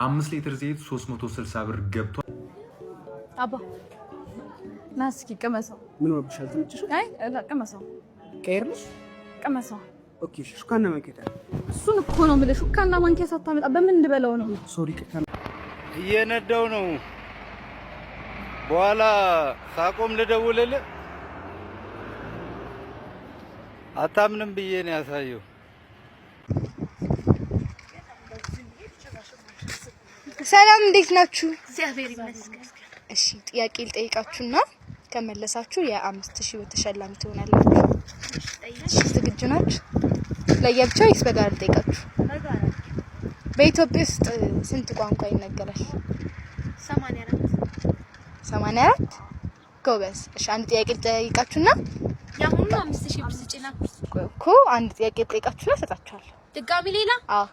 5 ሊትር ዘይት 360 ብር ገብቷል። አባ ናስኪ ቀመሰው ምን ወብሻል ትንጭሽ? አይ ቀመሰው ከይርልሽ ቀመሰው። ኦኬ ሹካና ማንኪያ እሱን እኮ ነው የምልህ። ሹካና ማንኪያ ሳታመጣ በምን ልበለው ነው? ሶሪ ከታና እየነዳው ነው። በኋላ ሳቆም ልደውልልህ። አታምንም ብዬ ነው ያሳየው። ሰላም እንዴት ናችሁ? እግዚአብሔር ይመስገን። እሺ ጥያቄ ልጠይቃችሁና ከመለሳችሁ የ5000 ብር ተሸላሚ ትሆናላችሁ። እሺ ዝግጁ ናችሁ? ለየብቻ ወይስ በጋራ ልጠይቃችሁ? በጋራ። በኢትዮጵያ ውስጥ ስንት ቋንቋ ይነገራል? 84 ጎበዝ። እሺ አንድ ጥያቄ ልጠይቃችሁና ያሁኑ 5000 ብር ስጪና እኮ አንድ ጥያቄ ልጠይቃችሁና ሰጣችኋለሁ። ድጋሚ ሌላ? አዎ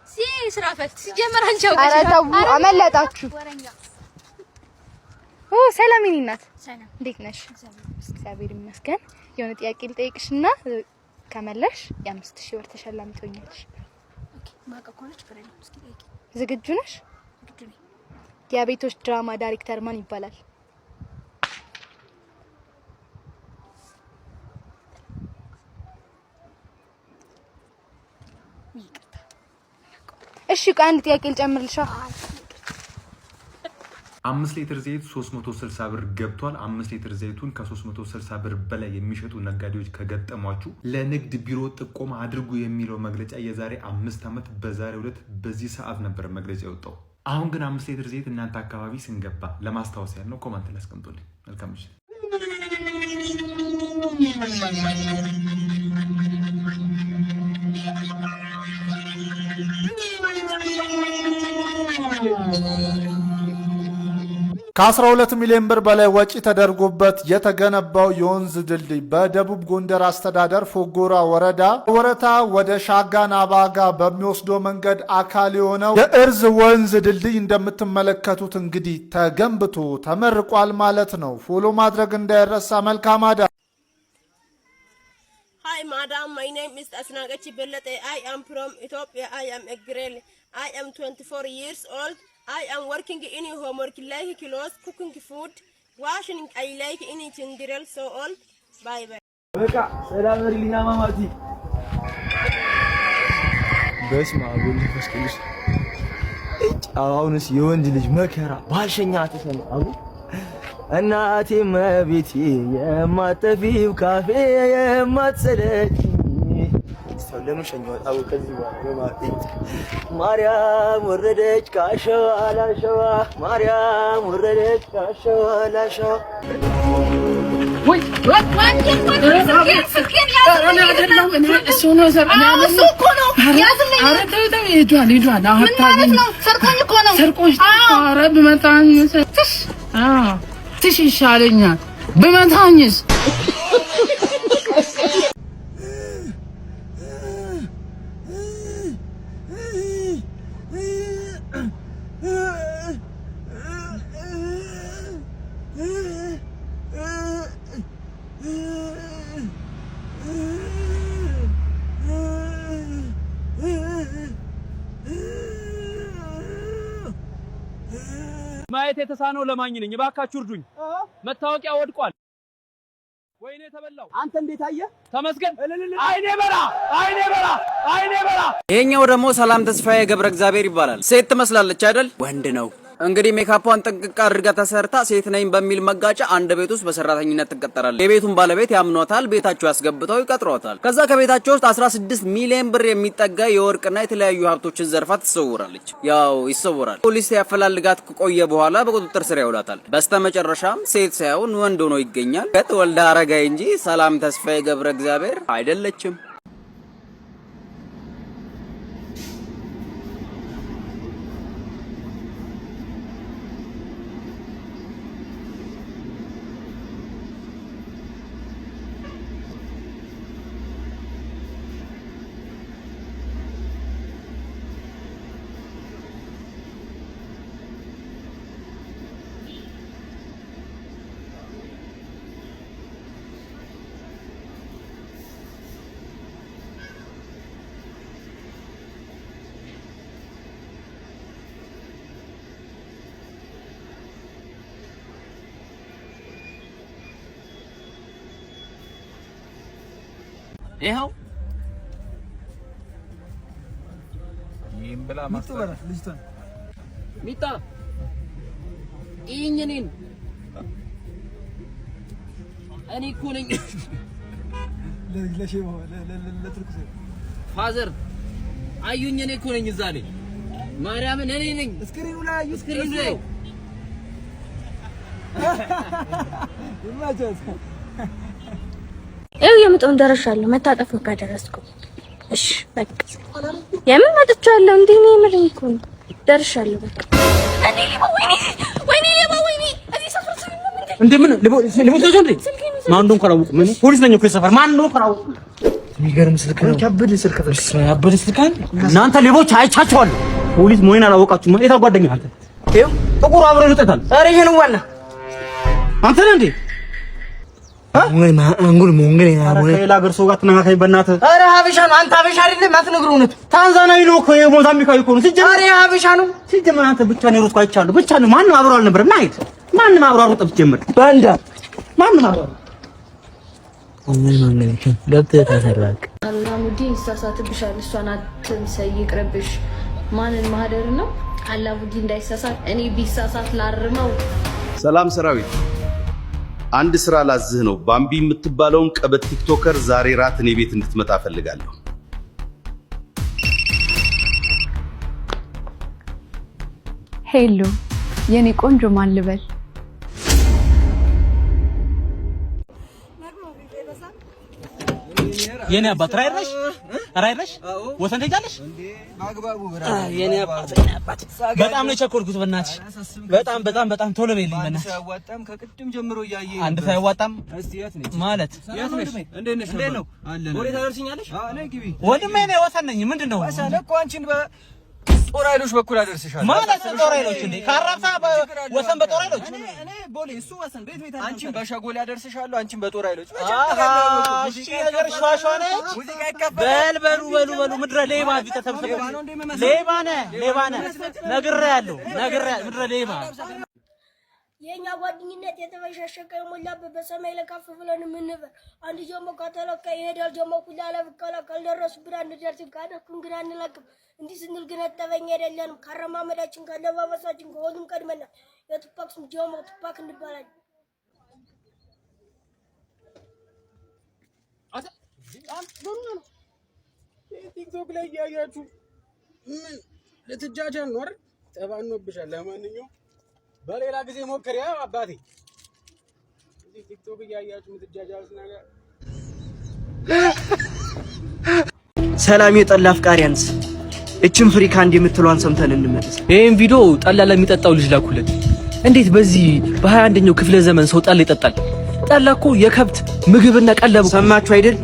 ስራ ፈት ሲጀመር አንቺው ኧረ ተው አመለጣችሁ። ኦ ሰላም የኔ እናት። ሰላም እንዴት ነሽ? እግዚአብሔር ይመስገን። የሆነ ጥያቄ ልጠይቅሽና ከመለሽ የ5000 ብር ተሸላሚ ትሆኛለሽ። ኦኬ ማቀቆነች ፈረኝ እስኪ ጠይቂ። ዝግጁ ነሽ? ዝግጁ ነኝ። የቤቶች ድራማ ዳይሬክተር ማን ይባላል? እሺ አንድ ጥያቄ ልጨምርልሽ። 5 ሊትር ዘይት 360 ብር ገብቷል። 5 ሊትር ዘይቱን ከ360 ብር በላይ የሚሸጡ ነጋዴዎች ከገጠሟችሁ ለንግድ ቢሮ ጥቆማ አድርጉ የሚለው መግለጫ የዛሬ 5 ዓመት በዛሬው ዕለት በዚህ ሰዓት ነበር መግለጫ የወጣው። አሁን ግን 5 ሊትር ዘይት እናንተ አካባቢ ስንገባ ለማስታወስ ያለው ኮሜንት ላይ አስቀምጡልኝ። መልካም ምሽት። ከ12 ሚሊዮን ብር በላይ ወጪ ተደርጎበት የተገነባው የወንዝ ድልድይ በደቡብ ጎንደር አስተዳደር ፎጎራ ወረዳ ወረታ ወደ ሻጋና ባጋ በሚወስደው መንገድ አካል የሆነው የእርዝ ወንዝ ድልድይ እንደምትመለከቱት እንግዲህ ተገንብቶ ተመርቋል ማለት ነው። ፎሎ ማድረግ እንዳይረሳ። መልካም አዳ Hi madam, my name is Asnagachi Bellete. I am from Ethiopia. I am a girl. I am 24 years old. I am working in homework like clothes, cooking food, washing. I like anything drill so old. Bye bye. በቃ ሰላም ሪሊና ማማቲ በስማ አቡል ፈስከልሽ አሁንስ የወንድ ልጅ መከራ ባልሸኛ ተሰማ አቡ እናቴ መቤቴ የማጠፊው ካፌ የማትሰለች ሰለኑ ሸኛው አው ከዚህ በማለት ማርያም ወረደች ካሸዋ ላሸዋ ማርያም ወረደች ካሸዋ ላሸዋ ወይ ስኪን ያዘና አይደለም እሱ ነው ዘርና እሱ እኮ ነው ያዝልኝ። አረ ተው ይዷል አሁን ሰርቆኝ እኮ ነው ሰርቆኝ። አረ በመታኝ ትሽ ይሻለኛል በመታኝስ ማየት የተሳነው ለማኝ ነኝ። እባካችሁ እርዱኝ። መታወቂያ ወድቋል። ወይኔ ተበላው። አንተ እንዴት አየህ? ተመስገን። አይኔ በራ። ይሄኛው ደግሞ ሰላም ተስፋዬ ገብረ እግዚአብሔር ይባላል። ሴት ትመስላለች አይደል? ወንድ ነው። እንግዲህ ሜካፑን ጥንቅቅ አድርጋ ተሰርታ ሴት ነኝ በሚል መጋጫ አንድ ቤት ውስጥ በሰራተኝነት ትቀጠራለች። የቤቱን ባለቤት ያምኗታል፣ ቤታቸው ያስገብተው ይቀጥሯታል። ከዛ ከቤታቸው ውስጥ 16 ሚሊዮን ብር የሚጠጋ የወርቅና የተለያዩ ሀብቶችን ዘርፋ ትሰውራለች። ያው ይሰውራል። ፖሊስ ያፈላልጋት ከቆየ በኋላ በቁጥጥር ስር ያውላታል። በስተመጨረሻም ሴት ሳይሆን ወንድ ሆኖ ይገኛል። ወልዳ አረጋይ እንጂ ሰላም ተስፋዬ ገብረ እግዚአብሔር አይደለችም። ይሄው ይምብላ ማስተር ሚጣ ኢንጂኒን እኔ እኮ ነኝ ለትርኩ ፋዘር አዩኝ እኔ እኮ ነኝ እዛ ላይ ማርያምን እኔ ነኝ ስክሪኑ ላይ አዩ ስክሪኑ ላይ የምጠውን ደረሻለሁ መታጠፍ ነው ካደረስኩ እሺ በቃ የምን መጥቻለሁ እንዴ ነው የምልኝ እኮ ደርሻለሁ በቃ እኔ ወይኔ እዚህ ሰፈር እንዴ ምን ልቦት እንዴ ማን እንደሆነ ካላወቁ ምን ፖሊስ ነኝ እኮ ሰፈር ማን ነው ካላወቁ የሚገርም ስልክ ነው ያበደ ስልክ እናንተ ሌቦች አይቻችኋለሁ ፖሊስ ሞይና አላወቃችሁም የታ ጓደኛ አንተ ይሄው ጥቁር አብረው ይወጣታል ኧረ ይሄ ነው ዋና አንተ ነህ እንዴ ወይ ማንጉል ሞንገሌ ነው ሌላ ሀገር ሰው ጋር ተነካካኝ በእናትህ ኧረ ሀበሻ ነው አንተ ሀበሻ አይደለም አትነግረው እውነት ታንዛኒያዊ ነው እኮ የሞዛምቢካዊ እኮ ነው ሲጀመር ኧረ ሀበሻ ነው ሲጀመር አንተ ብቻ ነው ሩስኮ አይቻለሁ ብቻ ነው ማንም አብረው አልነበረም ናይት ማንም አብረው አልወጣም ሲጀመር ባንዳ ማንም አብረው ምን ማንገሌ ለብተ ተሰራክ አላሙዲ ይሳሳትብሻል እሷን አትምሰይ ይቅርብሽ ማንን ማህደር ነው አላሙዲ እንዳይሳሳት እኔ ቢሳሳት ላርመው ሰላም ሰራዊት አንድ ስራ ላዝህ ነው ባምቢ የምትባለውን ቀበት ቲክቶከር ዛሬ ራት እኔ ቤት እንድትመጣ ፈልጋለሁ ሄሎ የኔ ቆንጆ ማን ልበል የኔ አባት ራይረሽ ወሰን ትሄጃለሽ ማግባቡ የኔ አባት በጣም ነው የቸኮልኩት በእናትሽ በጣም ቶሎ በይልኝ በእናትሽ ሳይዋጣም ከቅድም ጀምሮ ያያየ አንድ ሳይዋጣም እስቲ የት ነሽ ማለት የት ነሽ እንዴት ነው አለን ወዴት ታደርሽኛለሽ ነይ ግቢ ወንድሜ ነው ወሰን ነኝ ምንድነው ወሰን እኮ አንቺን ጦር ኃይሎች በኩል አደርስሻለሁ ማለት ጦር ኃይሎች እንዴ ካራፋ ወሰን በጦር ኃይሎች እኔ ቦሌ እሱ ወሰን ቤት አንቺን በሸጎሌ አደርስሻለሁ አንቺን በጦር ኃይሎች እሺ ነገር ሸዋሸዋነ ሙዚቃ ይከፈል በሉ ምድረ ሌባ ቢተሰብሰብ ሌባ ነህ ነግሬያለሁ ምድረ ሌባ የኛ ጓደኝነት የተበሻሸቀ የሞላበት በሰማይ ለካፍ ብለን ምንበር አንድ ጀሞ ከተለቀ ይሄዳል ጀሞ ኩላላ በቃላ ካልደረሱ ብራንድ ደርስ ካደኩን ግራ እንላቅም እንዲህ ስንል ግን አጠበኛ አይደለም ካረማመዳችን ካለባበሳችን ከሁሉም ቀድመና የቱፓክስ ጀሞ ቱፓክ እንባላለን ቲክቶክ ላይ ያያችሁ ምን ለትጃጃን ነው አይደል ተባኖብሻል ለማንኛውም በሌላ ጊዜ ሞክሪያ አባቴ እዚህ ቲክቶክ ያያችሁ ምትጃጃሉት ነገር ሰላም የጠላ አፍቃሪያንስ እቺም ፍሪካ እንደምትሏን ሰምተን እንመለስ ይሄን ቪዲዮ ጠላ ለሚጠጣው ልጅ ላኩለት እንዴት በዚህ በ21ኛው ክፍለ ዘመን ሰው ጠላ ይጠጣል ጠላ እኮ የከብት ምግብና ቀለብ ሰማችሁ አይደል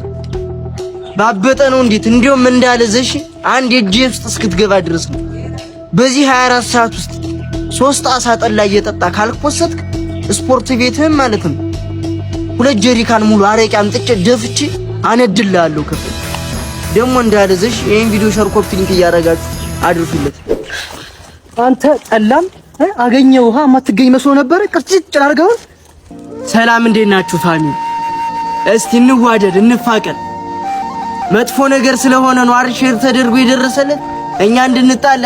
ባበጠ ነው እንዴት እንደውም እንዳለዘሽ አንድ የጄ ውስጥ እስክትገባ ድረስ ነው በዚህ 24 ሰዓት ውስጥ 3 አሳ ጠላ እየጠጣ ካልኮሰትክ ስፖርት ቤትህም ማለት ነው 2 ጀሪካን ሙሉ አረቄ አምጥቼ ደፍቼ አነድልሃለሁ ከፈል ደሞ እንዳለዘሽ ይሄን ቪዲዮ ሼር ኮፒ ሊንክ እያደረጋችሁ አድርሱለት አንተ ጠላም አገኘው ውሃ ማትገኝ መስሎ ነበር ቅርጭጭ አድርገው ሰላም እንዴት ናችሁ ፋሚሊ እስቲ እንዋደድ እንፋቀር መጥፎ ነገር ስለሆነ ነው አርሼር ተደርጎ የደረሰለት እኛ እንድንጣላ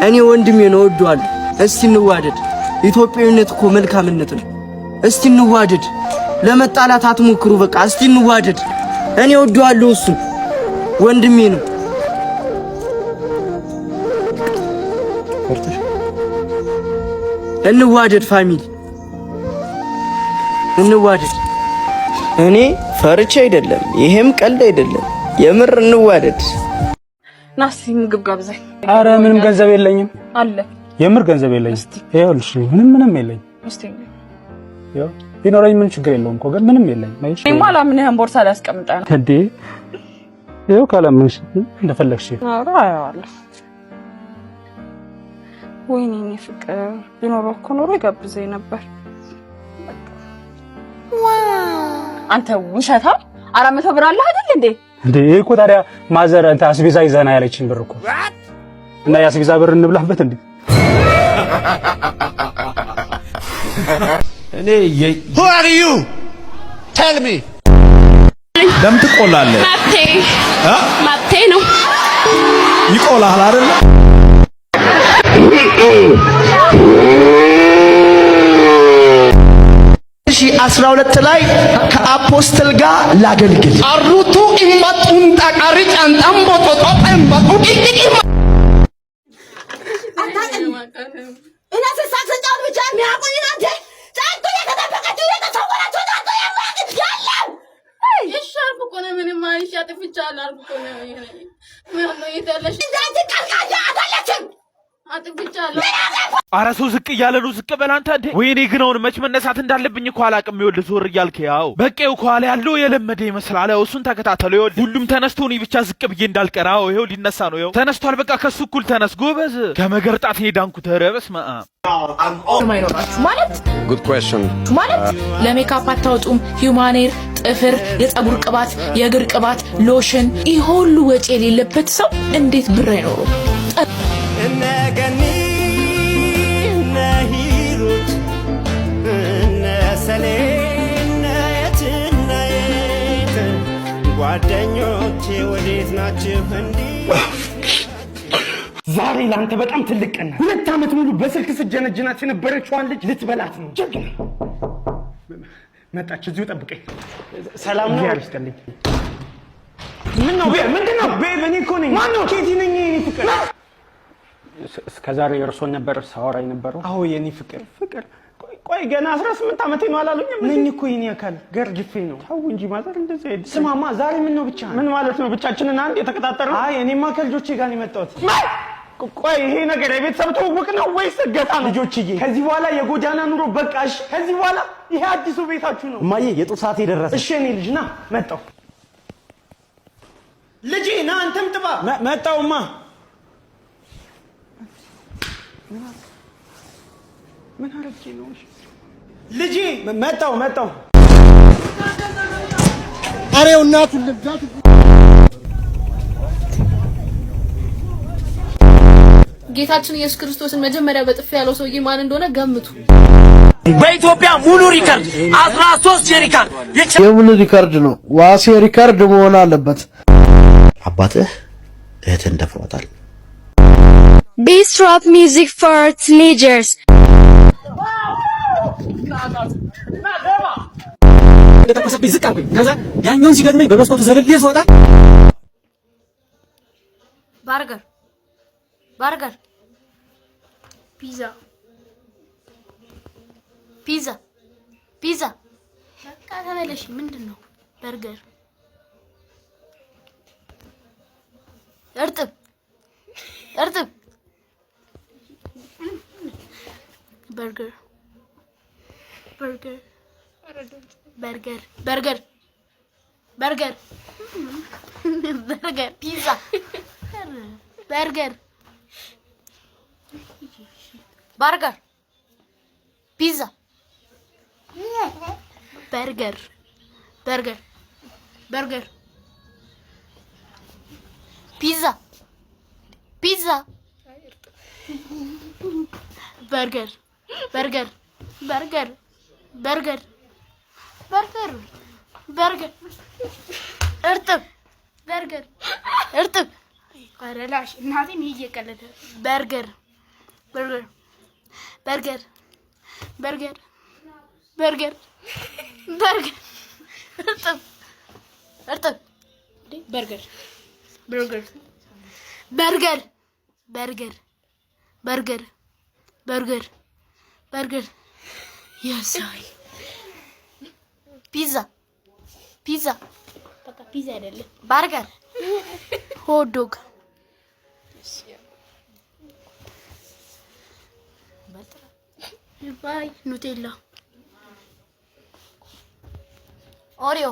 እኔ ወንድሜ ነው ወዷል እስቲ እንዋደድ ኢትዮጵያዊነት እኮ መልካምነት ነው እስቲ እንዋደድ ለመጣላት አትሞክሩ በቃ እስቲ እንዋደድ እኔ ወዷለሁ እሱ ወንድሜ ነው እንዋደድ ፋሚሊ እንዋደድ እኔ ፈርቼ አይደለም ይሄም ቀልድ አይደለም የምር እንዋደድ ናሲ ምግብ ጋብዘኝ አረ ምንም ገንዘብ የለኝም አለ የምር ገንዘብ የለኝም ይኸውልሽ ምንም የለኝም እስቲ ይኸው ቢኖረኝ ምን ችግር የለውም እኮ ግን ምንም የለኝም አይሽ ማላ ምን ይሄን ቦርሳ ላይ አስቀምጣ ነው እንዴ ይኸው ካላምንሽ እንደፈለግሽ አረ አያዋለ ወይኔ ፍቅር ቢኖረው እኮ ኖሮ ይጋብዘኝ ነበር አንተ ውሸታ 400 ብር አለ አይደል እንዴ እኮ ታዲያ ማዘር አንተ አስቤዛ ይዘና ያለችኝ ብር እኮ እና ያስቤዛ ብር እንብላበት እንዴ እኔ Who are you? Tell me. ለምን ትቆላለህ? ማቴ ነው ይቆላል አይደል? 12 ላይ ከአፖስትል ጋር ላገልግል አሩቱ ኢማጡን ጣቃሪ ጫንጣም ቦጦጦ ጠምባጡ ቂቂቂ እና ተሳክሰጫው ብቻ የሚያቆኝ ናንተ ጫንቶ የተጠበቀችው የተሰወራችሁ ጫንቶ የማያውቅ ያለም ይሻልኩ እኮ ነው ምንም አይሻ ጥፍቻለሁ አልኩ እኮ ነው ምን ነው ይተለሽ እንዳንተ ቀልቃጃ አታለችም አጥፍቻለሁ አረ ሰው ዝቅ እያለ ነው ዝቅ በል አንተ እንዴ ወይኔ ግን አሁን መች መነሳት እንዳለብኝ እኮ አላቅም ይወል ዞር እያልክ ያው በቃው ኳላ ያለው የለመደ ይመስላል እሱን ተከታተለው ይወል ሁሉም ተነስቶ ነው ብቻ ዝቅ ብዬ እንዳልቀራው ይሄው ሊነሳ ነው ይሄው ተነስቷል በቃ ከሱ እኩል ተነስ ጎበዝ ከመገርጣት ሄዳንኩ ተረበስ ማለት ጉድ ኩዌስችን ማለት ለሜካፕ አታወጡም ሂውማኔር ጥፍር የፀጉር ቅባት የእግር ቅባት ሎሽን ይሄ ሁሉ ወጪ የሌለበት ሰው እንዴት ብር አይኖረው እነገኒ ነሂሩት እነሰሌነ የትናየት ጓደኞቼ ወዴት ናችሁ እንዲ ዛሬ ላንተ በጣም ትልቅ ቀን 2 አመት ሙሉ በስልክ ስጀነጅናት የነበረችዋን ልጅ ልትበላት ነው ጀግና መጣች እዚሁ ጠብቀኝ ሰላም ነው ያርስተልኝ ምን ነው ምንድነው ቤብ እኔ እኮ ነኝ ማን ነው ኬቲ ነኝ እኔ ፍቅር እስከዛሬ እርሶን ነበር ሳወራ የነበረው አዎ የኔ ፍቅር ቆይ ገና 18 አመቴ ነው አላሉኝም ነኝ እኮ የኔ አካል ገርጅፌ ነው ታው እንጂ ማዘር እንደዛ አይደል ስማማ ዛሬ ምን ነው ብቻ ምን ማለት ነው ብቻችንን አንድ የተከታተረ አይ እኔማ ከልጆቼ ጋር ነው የመጣሁት ቆይ ይሄ ነገር የቤተሰብ ተውውቅ ነው ወይስ እገታ ነው ልጆችዬ ከዚህ በኋላ የጎጃና ኑሮ በቃሽ ከዚህ በኋላ ይሄ አዲሱ ቤታችሁ ነው ማዬ የጡት ሰዓት የደረሰ እሺ እኔ ልጅ ና መጣሁ ልጄ ና አንተም ጥባ መጣውማ ምን አረቄ ነው ልጄ መጣው አሬው እናቱን ልብዛት ጌታችን ኢየሱስ ክርስቶስን መጀመሪያ በጥፍ ያለው ሰውዬ ማን እንደሆነ ገምቱ በኢትዮጵያ ሙሉ ሪካርድ 13 የሪካርድ የሙሉ ሪካርድ ነው ዋሴ ሪካርድ መሆን አለበት አባትህ እህትን ደፍሯታል Best rap music for teenagers. ተከሰብኝ ዝቅ አልኩኝ ከዛ ያኛውን ሲገድመኝ በመስኮቱ ዘልዬ ስወጣ በርገር ፒዛ በቃ ተበለሽ ምንድነው በርገር እርጥብ burger pizza burger pizza burger pizza burger እርጥብ አረላሽ እናቴን እየቀለደ በርገር እርጥብ በርገር ያሳይ ፒዛ በቃ ፒዛ አይደለም በርገር ሆት ዶግ ባይ ኑቴላ ኦሪዮ